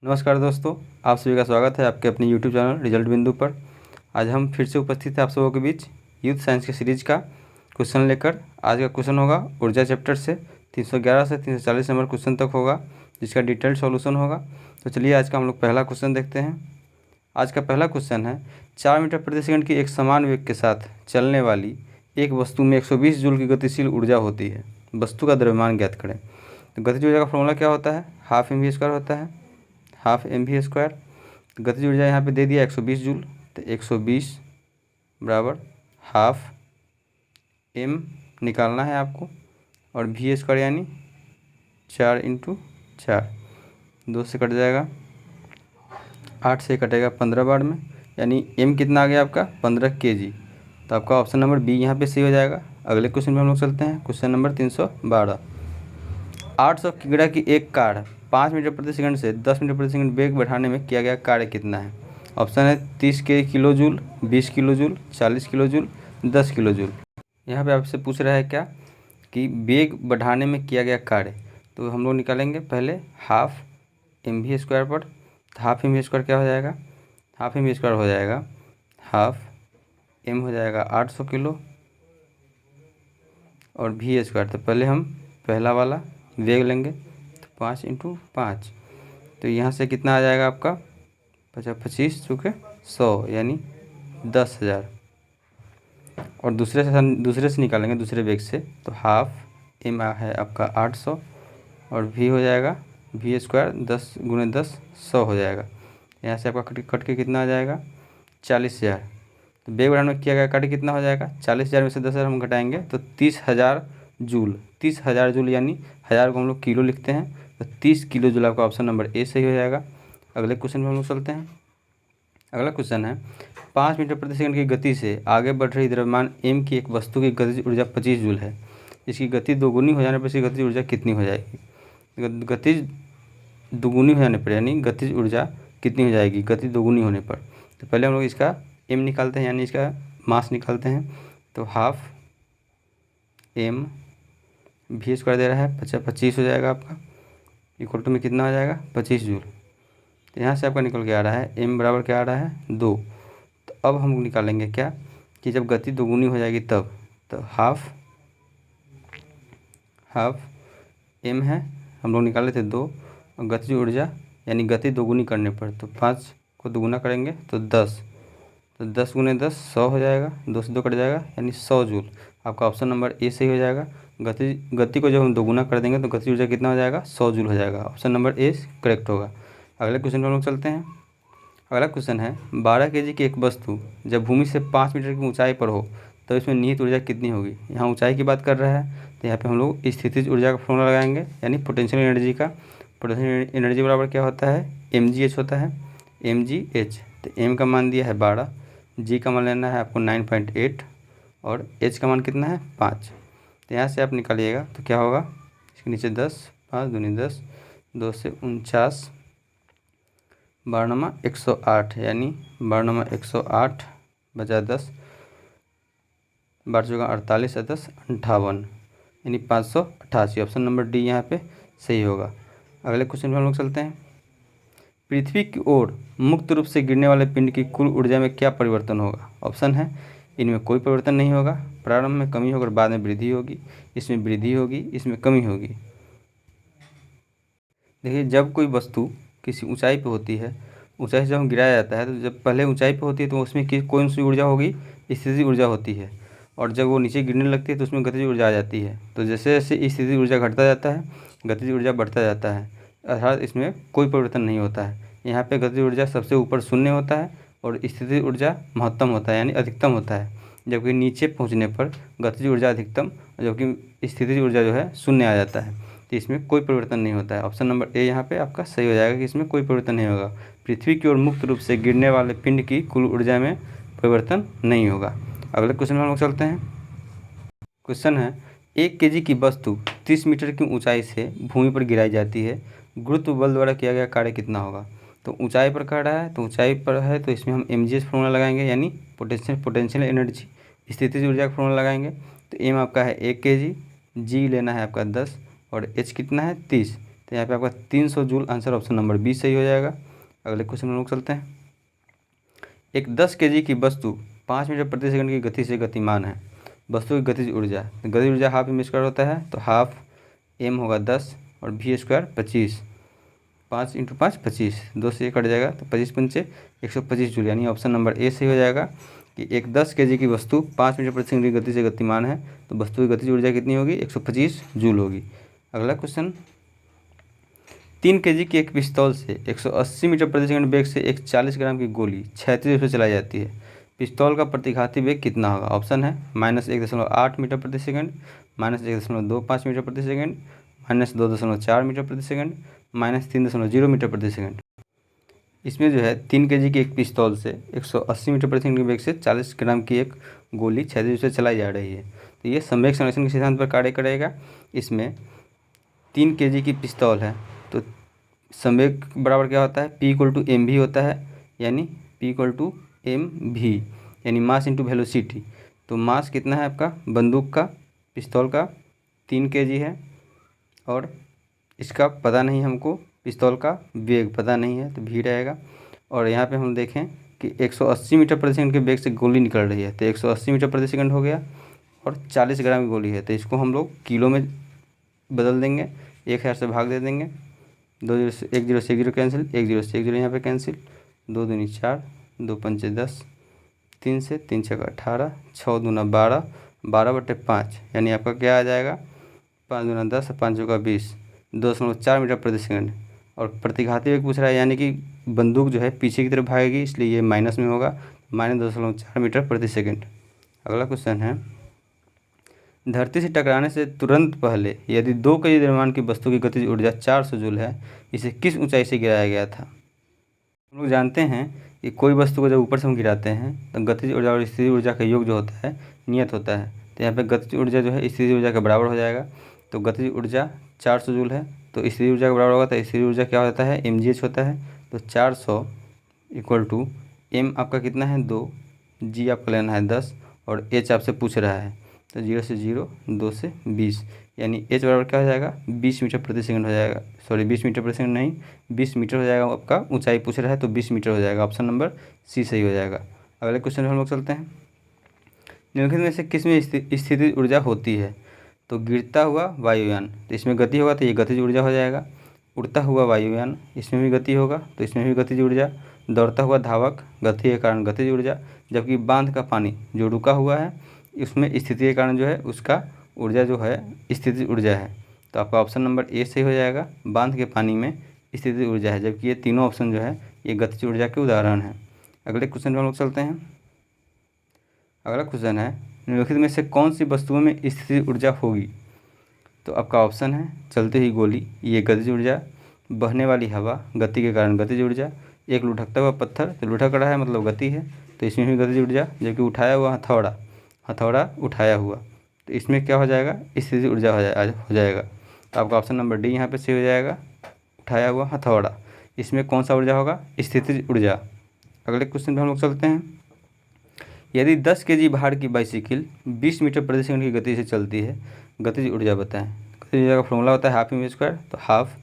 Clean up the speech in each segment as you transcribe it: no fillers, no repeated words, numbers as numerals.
नमस्कार दोस्तों, आप सभी का स्वागत है आपके अपने YouTube चैनल रिजल्ट बिंदु पर। आज हम फिर से उपस्थित हैं आप सबों के बीच यूथ साइंस की सीरीज़ का क्वेश्चन लेकर। आज का क्वेश्चन होगा ऊर्जा चैप्टर से 311 से 340 नंबर क्वेश्चन तक होगा, जिसका डिटेल्ड सॉल्यूशन होगा। तो चलिए आज का हम लोग पहला क्वेश्चन देखते हैं। आज का पहला क्वेश्चन है, 4 मीटर प्रति सेकंड की एक समान वेग के साथ चलने वाली एक वस्तु में 120 जूल की गतिशील ऊर्जा होती है। वस्तु का द्रव्यमान ज्ञात करें। तो गतिज ऊर्जा का फॉर्मूला क्या होता है? हाफ mv² होता है, हाफ mv²। गतिज ऊर्जा यहाँ पे दे दिया 120 जूल, तो 120 बराबर हाफ m निकालना है आपको, और v² यानी 4 × 4, 2 से कट जाएगा, 8 से कटेगा 15 बार में, यानी m कितना आ गया आपका 15 kg। तो आपका ऑप्शन नंबर बी यहाँ पे सही हो जाएगा। अगले क्वेश्चन में हम लोग चलते हैं, क्वेश्चन नंबर 312। 800 किग्रा की एक कार 5 मीटर प्रति सेकंड से 10 मीटर प्रति सेकंड वेग बढ़ाने में किया गया कार्य कितना है? ऑप्शन है 30 kilo joule, 20 kilo joule, 40 kilo joule, 10 kilo joule. यहाँ पे आपसे पूछ रहा है क्या कि वेग बढ़ाने में किया गया कार्य। तो हम लोग निकालेंगे पहले हाफ mv² पर। हाफ mv² क्या हो जाएगा? हाफ mv² हो जाएगा हाफ m हो जाएगा 800 किलो और v²। तो पहले हम पहला वाला वेग लेंगे, तो 5 × 5, तो यहाँ से कितना आ जाएगा आपका 25 चुके 100 यानी 10,000। और दूसरे से निकालेंगे, दूसरे वेग से, तो हाफ m है आपका 800 और v हो जाएगा v² 10 × 10 100 हो जाएगा। यहाँ से आपका कट के कितना आ जाएगा 40,000। तो वेग बढ़ाने में किया गया कार्य कितना हो जाएगा? 40,000 में से 10,000 हम घटाएंगे तो 30,000 जूल। 30,000 जूल यानी 1000 को हम लोग किलो लिखते हैं, तो 30 किलो जूल आपका ऑप्शन नंबर ए सही हो जाएगा। अगले क्वेश्चन में हम लोग चलते हैं। अगला क्वेश्चन है, 5 मीटर प्रति सेकंड की गति से आगे बढ़ रही द्रव्यमान m की एक वस्तु की गतिज ऊर्जा 25 जूल है। इसकी गति दोगुनी हो जाने पर इसकी गतिज ऊर्जा कितनी हो जाएगी? गतिज दोगुनी हो जाने पर यानी गतिज ऊर्जा कितनी हो जाएगी गति दोगुनी होने पर? तो पहले हम लोग इसका m निकालते हैं, यानी इसका मास निकालते हैं। तो हाफ m v² दे रहा है 25 हो जाएगा आपका, इक्वल टू में कितना आ जाएगा 25 जूल। तो यहाँ से आपका निकल के आ रहा है m बराबर क्या आ रहा है 2। तो अब हम निकालेंगे क्या कि जब गति दोगुनी हो जाएगी तब, तो हाफ m है, हम लोग निकाले थे 2, और गतिज ऊर्जा यानी गति दोगुनी करने पर, तो 5 को दोगुना करेंगे तो 10, तो 10 × 10 100 हो जाएगा, 2 से 2 कट जाएगा यानी 100 जूल। आपका ऑप्शन नंबर ए सही हो जाएगा। गति को जब हम दोगुना कर देंगे तो गति ऊर्जा कितना हो जाएगा 100 जूल हो जाएगा। ऑप्शन नंबर ए करेक्ट होगा। अगले क्वेश्चन पर हम लोग चलते हैं। अगला क्वेश्चन है, 12 kg की एक वस्तु जब भूमि से 5 मीटर की ऊंचाई पर हो तो इसमें निहित ऊर्जा कितनी होगी? यहाँ ऊंचाई की बात कर रहा है, तो यहाँ पे हम लोग स्थितिज ऊर्जा का फॉर्मूला लगाएंगे, यानी पोटेंशियल एनर्जी का। पोटेंशियल एनर्जी बराबर क्या होता है? mgh होता है, mgh। तो m का मान दिया है 12, g का मान लेना है आपको 9.8 और h का मान कितना है 5। तो यहाँ से आप निकालिएगा तो क्या होगा, इसके नीचे 10, 5 दूनी 10, 2 से 49, 12 108, यानी 12 108 बचा 10, 12 चौका 48 है 10 58, यानी 588। ऑप्शन नंबर डी यहाँ पे सही होगा। अगले क्वेश्चन में हम लोग चलते हैं। पृथ्वी की ओर मुक्त रूप से गिरने वाले पिंड की कुल ऊर्जा में क्या परिवर्तन होगा? ऑप्शन है, इनमें कोई परिवर्तन नहीं होगा, प्रारंभ में कमी होकर बाद में वृद्धि होगी, इसमें वृद्धि होगी, इसमें कमी होगी। देखिए, जब कोई वस्तु किसी ऊंचाई पे होती है, ऊंचाई से जब हम गिराया जाता है, तो जब पहले ऊंचाई पे होती है तो उसमें कौन सी ऊर्जा होगी? स्थितिज ऊर्जा होती है। और जब वो नीचे गिरने लगती है तो उसमें गतिज ऊर्जा आ जाती है। तो जैसे जैसे स्थितिज ऊर्जा घटता जाता है, गतिज ऊर्जा बढ़ता जाता है, अर्थात इसमें कोई परिवर्तन नहीं होता है। यहाँ पे गतिज ऊर्जा सबसे ऊपर शून्य होता है और स्थितिज ऊर्जा महत्तम होता है, यानी अधिकतम होता है, जबकि नीचे पहुँचने पर गतिज ऊर्जा अधिकतम, जबकि स्थितिज ऊर्जा जो है शून्य आ जाता है। तो इसमें कोई परिवर्तन नहीं होता है। ऑप्शन नंबर ए यहाँ पे आपका सही हो जाएगा कि इसमें कोई परिवर्तन नहीं होगा। पृथ्वी की ओर मुक्त रूप से गिरने वाले पिंड की कुल ऊर्जा में परिवर्तन नहीं होगा। अगले क्वेश्चन में हम लोग चलते हैं। क्वेश्चन है, 1 kg की वस्तु 30 मीटर की ऊंचाई से भूमि पर गिराई जाती है, गुरुत्व बल द्वारा किया गया कार्य कितना होगा? तो ऊंचाई पर कह रहा है, तो ऊंचाई पर है तो इसमें हम mgh फॉर्मूला लगाएंगे, यानी पोटेंशियल एनर्जी, स्थितिज ऊर्जा का फॉर्मूला लगाएंगे। तो m आपका है 1 kg, g लेना है आपका 10 और h कितना है 30, तो यहाँ पे आपका 300 joule, answer option number B सही हो जाएगा। अगले क्वेश्चन में लोग चलते हैं। एक 10 केजी की वस्तु 5 मीटर प्रति सेकंड की गति से गतिमान है। वस्तु की गतिज ऊर्जा, तो गतिज ऊर्जा हाफ एम स्क्वायर होता है, तो हाफ एम होगा 10 और भी स्क्वायर 25, 5 × 5 25, 2 से 1 कट जाएगा, तो 25 पंचे 125 जूल, यानी ऑप्शन नंबर ए सही हो जाएगा कि एक 10 केजी की वस्तु 5 मीटर प्रति सेकंड की गति से गतिमान है, तो वस्तु की गतिज ऊर्जा कितनी होगी, 125 जूल होगी। अगला क्वेश्चन, 3 केजी की एक पिस्तौल से 180 मीटर प्रति सेकंड वेग से एक 40 ग्राम की गोली क्षैतिज रूप से चलाई जाती है। पिस्तौल का प्रतिघाती वेग कितना होगा? ऑप्शन है -1.8 मीटर प्रति सेकंड, -1.25 मीटर प्रति सेकंड, -2.4 मीटर प्रति सेकंड, -3.0 मीटर प्रति सेकंड। इसमें जो है 3 केजी की एक पिस्तौल से 180 मीटर प्रति सेकंड के वेग से 40 ग्राम की एक गोली क्षैतिज रूप से चलाई जा रही है, तो ये संवेग संरक्षण के सिद्धांत पर कार्य करेगा। इसमें 3 केजी की पिस्तौल है, तो संवेग बराबर क्या होता है, P = mv होता है, यानी P = mv, यानी मास इंटू वेलोसिटी। तो मास कितना है आपका बंदूक का, पिस्तौल का 3 केजी है, और इसका पता नहीं हमको, पिस्तौल का वेग पता नहीं है, तो v रहेगा। और यहाँ पे हम देखें कि 180 मीटर प्रति सेकंड के वेग से गोली निकल रही है, तो 180 मीटर प्रति सेकंड हो गया, और 40 ग्राम की गोली है, तो इसको हम लोग किलो में बदल देंगे, 1000 से भाग दे देंगे, 2 0 से 1 0 से 1 0 कैंसिल, 1 0 से 1 0 यहाँ पे कैंसिल, 2 दूनी 4, 2 पंचे 10, 3 से 3 छः 18, 6 दूना 12, 12/5, यानी आपका क्या आ जाएगा, 5 दूना 10, 5 चौका 20, 2.4 मीटर प्रति सेकंड। और प्रतिघाती वेग पूछ रहा है, यानी कि बंदूक जो है पीछे की तरफ भागेगी, इसलिए ये माइनस में होगा, -2.4 मीटर प्रति सेकंड। अगला क्वेश्चन है, धरती से टकराने से तुरंत पहले यदि 2 केजी द्रव्यमान की वस्तु की गतिज ऊर्जा 400 जूल है, इसे किस ऊंचाई से गिराया गया था? हम लोग जानते हैं कि कोई वस्तु को जब ऊपर से हम गिराते हैं तो गतिज ऊर्जा और स्थितिज ऊर्जा का योग जो होता है नियत होता है, तो यहाँ पे गतिज ऊर्जा जो है स्थितिज ऊर्जा के बराबर हो जाएगा। तो गतिज ऊर्जा 400 जूल है, तो स्थितिज ऊर्जा के बराबर होगा, तो स्थितिज ऊर्जा क्या होता है, mgh होता है। तो 400 = m आपका कितना है 2, g आपका लेना है 10, और h आपसे पूछ रहा है, तो 0 से 0, 2 से 20, यानी h बराबर क्या हो जाएगा, 20 मीटर प्रति सेकंड हो जाएगा, सॉरी 20 मीटर प्रति सेकंड नहीं, 20 मीटर हो जाएगा। आपका ऊंचाई पूछ रहा है, तो 20 मीटर हो जाएगा, ऑप्शन नंबर सी सही हो जाएगा। अगले क्वेश्चन में हम लोग चलते हैं, निम्नलिखित में से किस में स्थितिज ऊर्जा होती है? तो गिरता हुआ वायुयान, तो इसमें गति होगा, तो ये गतिज ऊर्जा हो जाएगा। उड़ता हुआ वायुयान, इसमें भी गति होगा, तो इसमें भी गतिज ऊर्जा। दौड़ता हुआ धावक, गति के कारण गतिज ऊर्जा। जबकि बांध का पानी जो रुका हुआ है, उसमें स्थिति के कारण जो है उसका ऊर्जा जो है स्थितिज ऊर्जा है, तो आपका ऑप्शन नंबर ए सही हो जाएगा। बांध के पानी में स्थितिज ऊर्जा है, जबकि ये तीनों ऑप्शन जो है ये गतिज ऊर्जा के उदाहरण हैं। अगले क्वेश्चन में हम लोग चलते हैं। अगला क्वेश्चन है, निम्नलिखित में से कौन सी वस्तुओं में स्थितिज ऊर्जा होगी? तो आपका ऑप्शन है चलती हुई गोली, ये गतिज ऊर्जा। बहने वाली हवा, गति के कारण गतिज ऊर्जा। एक लुढ़कता हुआ पत्थर, तो लुढ़क रहा है मतलब गति है, तो इसमें भी गतिज ऊर्जा। जबकि उठाया हुआ हथौड़ा, हथौड़ा उठाया हुआ, तो इसमें क्या हो जाएगा, स्थितिज ऊर्जा हो जाएगा। तो आपका ऑप्शन नंबर डी यहाँ पे सही हो जाएगा, उठाया हुआ हथौड़ा। इसमें कौन सा ऊर्जा होगा, स्थितिज ऊर्जा। अगले क्वेश्चन पे हम लोग चलते हैं। यदि 10 केजी भार की बाइसिकल 20 मीटर प्रति सेकंड की गति से चलती है, गतिज ऊर्जा बताएं। गतिज ऊर्जा का फॉर्मूला होता है ½ m², तो हाफ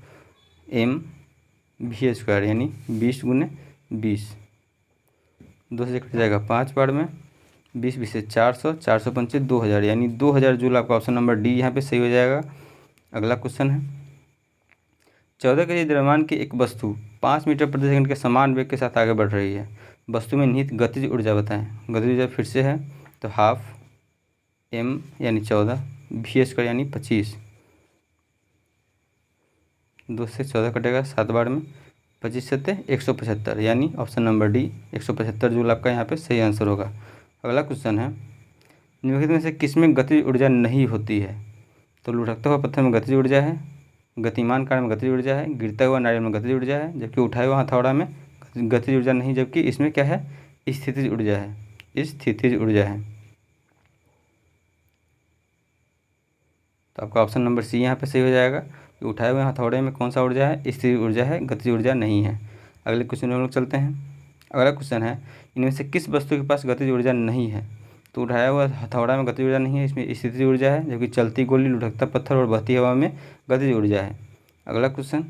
mv², यानी 20 × 20, 2 से कट जाएगा 5 बार में, 20 20 से 400, 400 पंचे 2000, यानी 2000 जूल। आपका ऑप्शन नंबर डी यहाँ पे सही हो जाएगा। अगला क्वेश्चन है, 14 केजी द्रव्यमान की एक वस्तु 5 मीटर प्रति सेकंड के समान वेग के साथ आगे बढ़ रही है, वस्तु में निहित गतिज ऊर्जा बताएं। गतिज ऊर्जा फिर से है, तो हाफ m यानी 14, v² यानी 25, 2 से 14 कटेगा 7 बार में, 25 7 175, यानी ऑप्शन नंबर डी 175 जूल आपका यहाँ पे सही आंसर होगा। अगला क्वेश्चन है, निम्नलिखित में से किसमें गतिज ऊर्जा नहीं होती है? तो लुढ़कता हुआ पत्थर में गतिज ऊर्जा है, गतिमान कार में गतिज ऊर्जा है, गिरता हुआ नारियल में गतिज ऊर्जा है, जबकि उठाया हुआ हथौड़ा में गतिज ऊर्जा नहीं, जबकि इसमें क्या है, स्थितिज ऊर्जा है, स्थितिज ऊर्जा है। तो आपका ऑप्शन नंबर सी यहाँ पे सही हो जाएगा कि उठाए हुए हथौड़े में कौन सा ऊर्जा है, स्थितिज ऊर्जा है, गतिज ऊर्जा नहीं है। अगले क्वेश्चन में हम लोग चलते हैं। अगला क्वेश्चन है, इनमें से किस वस्तु के पास गतिज ऊर्जा नहीं है? तो उठाया हुआ हथौड़ा में गतिज ऊर्जा नहीं है, इसमें स्थितिज ऊर्जा है, जबकि चलती गोली, लुढ़कता पत्थर और बहती हवा में गतिज ऊर्जा है। अगला क्वेश्चन,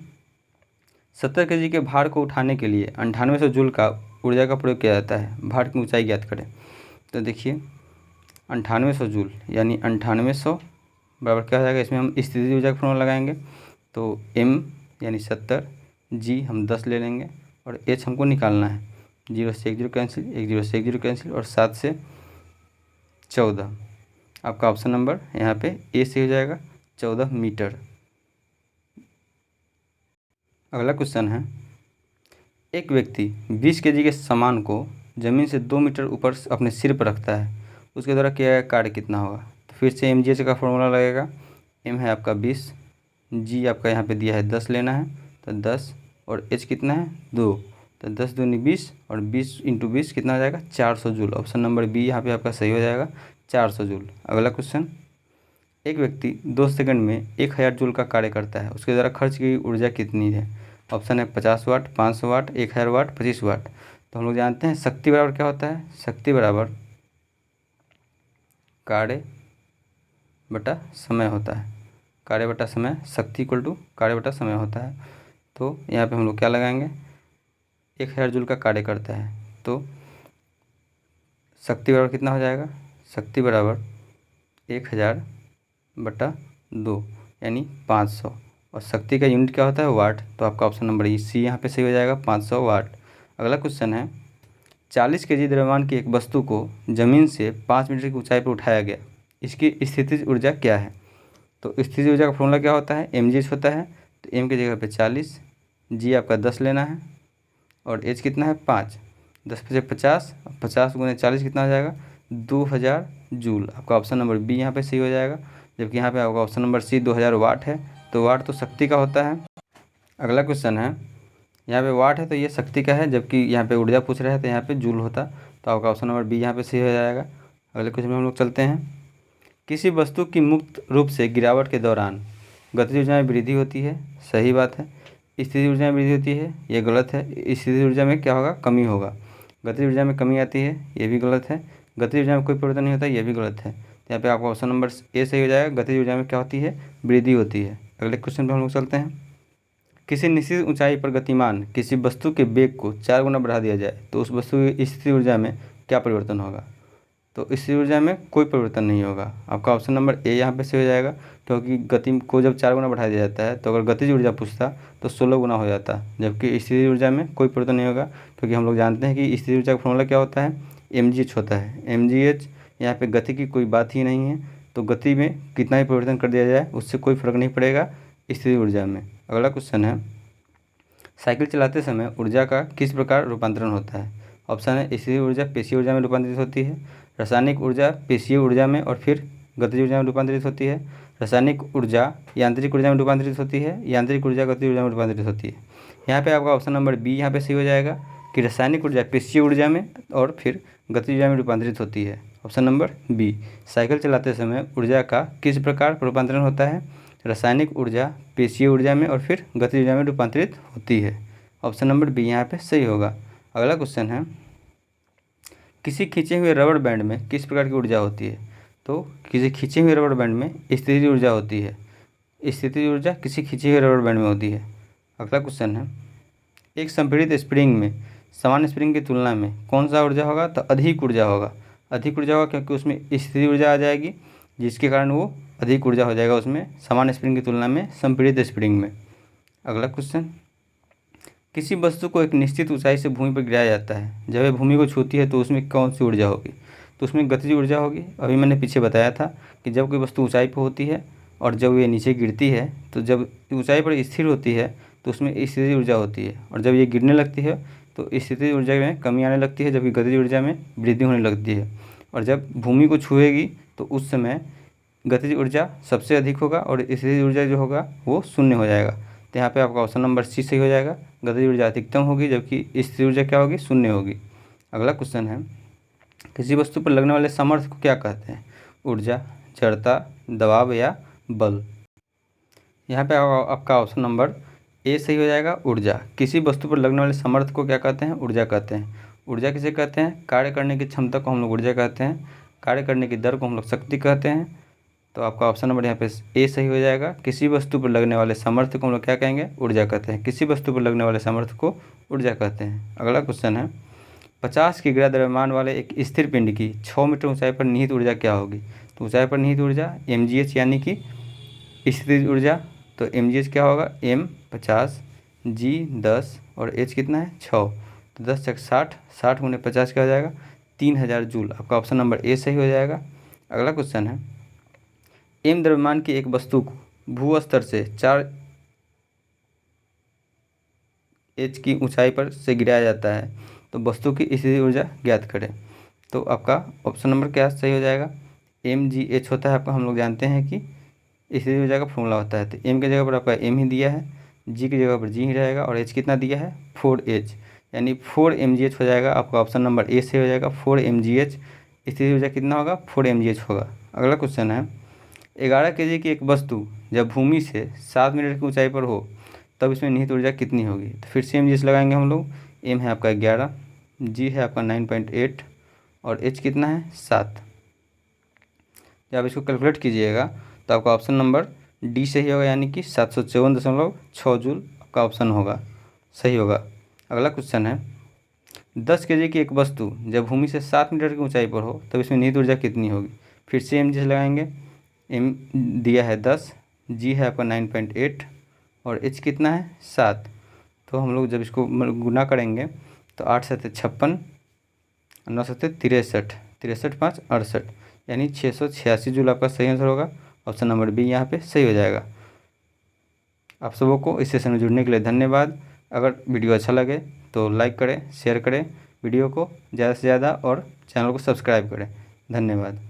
70 kg के भार को उठाने के लिए 9800 जूल का ऊर्जा का प्रयोग किया जाता है। भार की ऊंचाई ज्ञात करें। तो देखिए 9800 जूल यानी 9800 बराबर क्या हो जाएगा, इसमें हम स्थितिज ऊर्जा का फॉर्मूला लगाएंगे। तो m यानी 70, g हम 10 ले लेंगे और h हमको निकालना है। 0 से 1 0 कैंसिल, 1 0 से 1 0 कैंसिल और 7 से 14। आपका ऑप्शन नंबर यहाँ पे ए से हो जाएगा, 14 मीटर। अगला क्वेश्चन है, एक व्यक्ति 20 kg के सामान को ज़मीन से 2 मीटर ऊपर अपने सिर पर रखता है, उसके द्वारा किया गया कार्य कितना होगा। तो फिर से mgh का फॉर्मूला लगेगा। m है आपका 20, g आपका यहाँ पे दिया है 10 लेना है, तो 10 और h कितना है 2, तो 10 दूनी 20 और 20 × 20 कितना हो जाएगा 400 जूल। ऑप्शन नंबर बी यहाँ पे आपका सही हो जाएगा, 400 जूल। अगला क्वेश्चन, एक व्यक्ति 2 सेकंड में 1000 जूल का कार्य करता है, उसके द्वारा खर्च की ऊर्जा कितनी है। ऑप्शन है 50 वाट, 500 वाट, 1000 वाट, 25 वाट। तो हम लोग जानते हैं शक्ति बराबर क्या होता है, शक्ति बराबर कार्य बटा समय होता है। कार्य बटा समय, शक्ति इक्वल टू कार्य बटा समय होता है। तो यहाँ पे हम लोग क्या लगाएंगे, 1000 जूल का कार्य करता है तो शक्ति बराबर कितना हो जाएगा, शक्ति बराबर 1000 बटा 2 यानी 500 और शक्ति का यूनिट क्या होता है वाट। तो आपका ऑप्शन नंबर सी यहाँ पे सही हो जाएगा, 500 वाट। अगला क्वेश्चन है, 40 kg द्रव्यमान की एक वस्तु को ज़मीन से 5 मीटर की ऊंचाई पर उठाया गया, इसकी स्थितिज ऊर्जा क्या है। तो स्थितिज ऊर्जा का फॉर्मूला क्या होता है, mgh होता है। तो m की जगह पे 40, g आपका 10 लेना है और h कितना है 5, 10 × 50, 50 × 40 कितना हो जाएगा 2000 जूल। आपका ऑप्शन नंबर बी यहाँ पे सही हो जाएगा, जबकि यहाँ पे आपका ऑप्शन नंबर सी 2000 वाट है। तो वाट तो शक्ति का होता है। अगला क्वेश्चन है, यहाँ पे वाट है तो ये शक्ति का है, जबकि यहाँ पे ऊर्जा पूछ रहा है तो यहाँ पे जूल होता। तो आपका ऑप्शन नंबर बी यहाँ पे सही हो जाएगा। अगले क्वेश्चन में हम लोग चलते हैं, किसी वस्तु की मुक्त रूप से गिरावट के दौरान गतिज ऊर्जा में वृद्धि होती है, सही बात है। स्थितिज ऊर्जा में वृद्धि होती है, ये गलत है। स्थितिज ऊर्जा में क्या होगा, कमी होगा। गतिज ऊर्जा में कमी आती है, ये भी गलत है। गतिज ऊर्जा में कोई परिवर्तन नहीं होता, ये भी गलत है। तो यहाँ पे आपका ऑप्शन नंबर ए सही हो जाएगा, गतिज ऊर्जा में क्या होती है, वृद्धि होती है। अगले क्वेश्चन पर हम लोग चलते हैं, किसी निश्चित ऊंचाई पर गतिमान किसी वस्तु के वेग को 4 गुना बढ़ा दिया जाए तो उस वस्तु की स्थितिज ऊर्जा में क्या परिवर्तन होगा। तो स्थितिज ऊर्जा में कोई परिवर्तन नहीं होगा। आपका ऑप्शन नंबर ए यहाँ पे सही हो जाएगा, क्योंकि गति को जब 4 गुना बढ़ा दिया जाता है तो अगर गतिज ऊर्जा पूछता तो 16 गुना हो जाता, जबकि स्थितिज ऊर्जा में कोई परिवर्तन नहीं होगा, क्योंकि हम लोग जानते हैं कि स्थितिज ऊर्जा का फॉर्मूला क्या होता है, mgh होता है। mgh यहाँ पे गति की कोई बात ही नहीं है, तो गति में कितना ही परिवर्तन कर दिया जाए उससे कोई फर्क नहीं पड़ेगा स्थितिज ऊर्जा में। अगला क्वेश्चन है, साइकिल चलाते समय ऊर्जा का किस प्रकार रूपांतरण होता है। ऑप्शन है स्थितिज ऊर्जा पेशीय ऊर्जा में रूपांतरित होती है, रासायनिक ऊर्जा पेशीय ऊर्जा में और फिर गतिज ऊर्जा में रूपांतरित होती है, रासायनिक ऊर्जा यांत्रिक ऊर्जा में रूपांतरित होती है, यांत्रिक ऊर्जा गतिज ऊर्जा में रूपांतरित होती है। यहाँ पे आपका ऑप्शन नंबर बी यहाँ पे सही हो जाएगा कि रासायनिक ऊर्जा पेशीय ऊर्जा में और फिर गतिज ऊर्जा में रूपांतरित होती है। ऑप्शन नंबर बी, साइकिल चलाते समय ऊर्जा का किस प्रकार रूपांतरण होता है, रासायनिक ऊर्जा पेशीय ऊर्जा में और फिर गतिज ऊर्जा में रूपांतरित होती है। ऑप्शन नंबर बी यहाँ पे सही होगा। अगला क्वेश्चन है, किसी खींचे हुए रबड़ बैंड में किस प्रकार की ऊर्जा होती है। तो किसी खींचे हुए रबड़ बैंड में स्थितिज ऊर्जा होती है, स्थितिज ऊर्जा किसी खींचे हुए रबड़ बैंड में होती है। अगला क्वेश्चन है, एक संपीड़ित स्प्रिंग में सामान्य स्प्रिंग की तुलना में कौन सा ऊर्जा होगा। तो अधिक ऊर्जा होगा, अधिक ऊर्जा होगा क्योंकि उसमें स्थितिज ऊर्जा आ जाएगी, जिसके कारण वो अधिक ऊर्जा हो जाएगा उसमें सामान्य स्प्रिंग की तुलना में संपीड़ित स्प्रिंग में। अगला क्वेश्चन, किसी वस्तु को एक निश्चित ऊंचाई से भूमि पर गिराया जाता है, जब वह भूमि को छूती है तो उसमें कौन सी ऊर्जा होगी। तो उसमें गतिज ऊर्जा होगी। अभी मैंने पीछे बताया था कि जब कोई वस्तु ऊंचाई पर होती है और जब ये नीचे गिरती है, तो जब ऊंचाई पर स्थिर होती है तो उसमें स्थितिज ऊर्जा होती है, और जब ये गिरने लगती है तो स्थितिज ऊर्जा में कमी आने लगती है, जबकि गतिज ऊर्जा में वृद्धि होने लगती है। और जब भूमि को छुएगी तो उस समय गतिज ऊर्जा सबसे अधिक होगा और स्थितिज ऊर्जा जो होगा वो शून्य हो जाएगा। तो यहाँ पे आपका ऑप्शन नंबर सी सही हो जाएगा, गतिज ऊर्जा अधिकतम होगी जबकि स्थितिज ऊर्जा क्या होगी, शून्य होगी। अगला क्वेश्चन है, किसी वस्तु पर लगने वाले सामर्थ्य को क्या कहते हैं, ऊर्जा, जड़ता, दबाव या बल। यहाँ पे आपका ऑप्शन नंबर ए सही हो जाएगा, ऊर्जा। किसी वस्तु पर लगने वाले सामर्थ्य को क्या कहते हैं, ऊर्जा कहते हैं। ऊर्जा किसे कहते हैं, कार्य करने की क्षमता को हम लोग ऊर्जा कहते हैं, कार्य करने की दर को हम लोग शक्ति कहते हैं, तो आपका ऑप्शन नंबर यहाँ पे ए सही हो जाएगा। किसी वस्तु पर लगने वाले सामर्थ्य को हम लोग क्या कहेंगे? ऊर्जा कहते हैं। किसी वस्तु पर लगने वाले सामर्थ्य को ऊर्जा कहते हैं। अगला क्वेश्चन है 50 किग्रा द्रव्यमान वाले एक स्थिर पिंड की 6 मीटर ऊंचाई पर निहित ऊर्जा क्या होगी? तो ऊंचाई पर निहित ऊर्जा mgh यानी कि स्थिर ऊर्जा। तो mgh क्या होगा? m 50, g 10 और h कितना है? 6। तो 10 चक 60, 60 गुने 50 क्या हो जाएगा? 3000 जूल। आपका ऑप्शन नंबर ए सही हो जाएगा। अगला क्वेश्चन है m द्रव्यमान की एक वस्तु को भू स्तर से 4 h की ऊंचाई पर से गिराया जाता है, तो वस्तु की स्थिति ऊर्जा ज्ञात करें। तो आपका ऑप्शन नंबर क्या सही हो जाएगा? mgh होता है आपका, हम लोग जानते हैं कि स्थिति ऊर्जा का फॉर्मूला होता है। तो m की जगह पर आपका m ही दिया है, g की जगह पर g ही रहेगा और h कितना दिया है? 4h, यानी 4 mgh हो जाएगा। आपका ऑप्शन नंबर ए से हो जाएगा 4 mgh। स्थिति ऊर्जा कितना होगा? 4 mgh होगा। अगला क्वेश्चन है 11 kg की एक वस्तु जब भूमि से 7 मीटर की ऊंचाई पर हो तब इसमें निहित ऊर्जा कितनी होगी? तो फिर से mgh लगाएंगे हम लोग। m है आपका 11, g है आपका 9.8 और h कितना है? 7। जब आप इसको कैलकुलेट कीजिएगा तो आपका ऑप्शन नंबर डी सही होगा, यानी कि 754.6 जूल आपका ऑप्शन होगा, सही होगा। अगला क्वेश्चन है 10 kg की एक वस्तु जब भूमि से 7 मीटर की ऊंचाई पर हो तब इसमें निहित ऊर्जा कितनी होगी? फिर से mgh लगाएंगे। m दिया है 10, g है आपका 9.8 और h कितना है? 7। तो हम लोग जब इसको गुना करेंगे तो 8 7 56, 9 7 63, 63 5 68, यानी 686 जूल आपका सही आंसर होगा। ऑप्शन नंबर बी यहाँ पे सही हो जाएगा। आप सबों को इस सेशन में जुड़ने के लिए धन्यवाद। अगर वीडियो अच्छा लगे तो लाइक करें, शेयर करें वीडियो को ज़्यादा से ज़्यादा और चैनल को सब्सक्राइब करें। धन्यवाद।